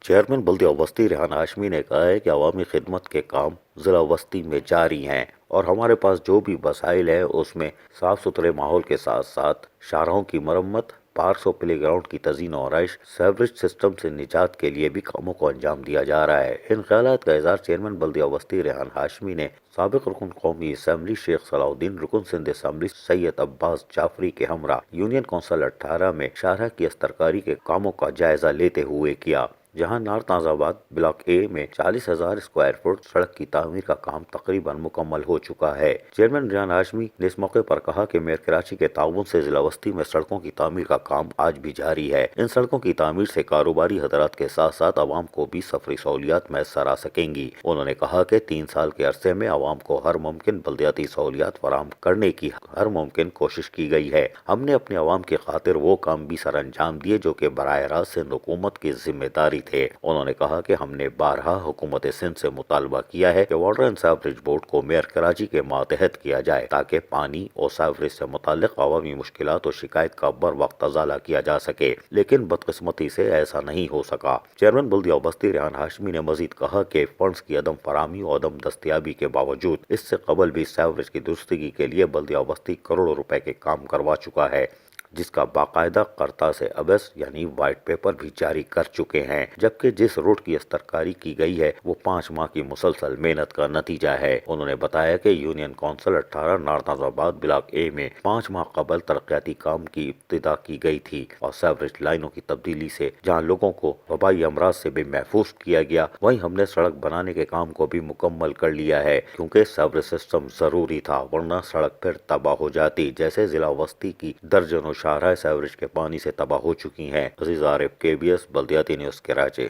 Chairman بلدیہ وسطی ریحان ہاشمی نے کہا ہے کہ عوامی خدمت کے کام ضلع وسطی میں جاری ہیں اور ہمارے پاس جو بھی وسائل ہے اس میں صاف ستھرے ماحول کے ساتھ ساتھ شاہراہوں کی مرمت، پارکس اور پلے گراؤنڈ کی تزئین و آرائش، سیوریج سسٹم سے نجات کے لیے بھی کاموں کو انجام دیا جا رہا ہے۔ ان خیالات کا اظہار چیئرمین بلدیہ وسطی ریحان ہاشمی نے سابق رکن قومی اسمبلی شیخ صلاح الدین، رکن سندھ اسمبلی سید عباس جعفری کے ہمراہ یونین کونسل 18 میں شاہراہ کی استرکاری کے کاموں کا جائزہ لیتے ہوئے کیا، جہاں نارتھ آباد بلاک اے میں 40,000 اسکوائر فٹ سڑک کی تعمیر کا کام تقریباً مکمل ہو چکا ہے۔ چیئرمین ریحان ہاشمی نے اس موقع پر کہا کہ میئر کراچی کے تعاون سے ضلع وسطی میں سڑکوں کی تعمیر کا کام آج بھی جاری ہے۔ ان سڑکوں کی تعمیر سے کاروباری حضرات کے ساتھ ساتھ عوام کو بھی سفری سہولیات میسر آ سکیں گی۔ انہوں نے کہا کہ 3 سال کے عرصے میں عوام کو ہر ممکن بلدیاتی سہولیات فراہم کرنے کی ہر ممکن کوشش کی گئی ہے۔ ہم نے اپنے عوام کی خاطر وہ کام بھی سر انجام دیے جو کہ براہ راست سندھ حکومت کی ذمہ داری تھے۔ انہوں نے کہا کہ ہم نے بارہا حکومت سندھ سے مطالبہ کیا ہے کہ واٹر اینڈ سیوریج بورڈ کو میئر کراچی کے ماتحت کیا جائے تاکہ پانی اور سیوریج سے متعلق عوامی مشکلات اور شکایت کا بر وقت ازالہ کیا جا سکے، لیکن بدقسمتی سے ایسا نہیں ہو سکا۔ چیئرمین بلدیہ وسطی ریحان ہاشمی نے مزید کہا کہ فنڈز کی عدم فراہمی اور عدم دستیابی کے باوجود اس سے قبل بھی سیوریج کی درستگی کے لیے بلدیہ وسطی کروڑوں روپے کے کام کروا چکا ہے، جس کا باقاعدہ کرتا سے ابس یعنی وائٹ پیپر بھی جاری کر چکے ہیں، جبکہ جس روڈ کی استرکاری کی گئی ہے وہ 5 ماہ کی مسلسل محنت کا نتیجہ ہے۔ انہوں نے بتایا کہ یونین کونسل 18 نارتھ آباد بلاک اے میں 5 ماہ قبل ترقیاتی کام کی ابتدا کی گئی تھی اور سیوریج لائنوں کی تبدیلی سے جہاں لوگوں کو وبائی امراض سے بھی محفوظ کیا گیا، وہیں ہم نے سڑک بنانے کے کام کو بھی مکمل کر لیا ہے، کیونکہ سیوریج سسٹم ضروری تھا ورنہ سڑک پھر تباہ ہو جاتی، جیسے ضلع وسطی کی درجنوں شاہراہ سیوریج کے پانی سے تباہ ہو چکی ہیں۔ عزیز عارف، KBS بلدیاتی نیوز کراچی۔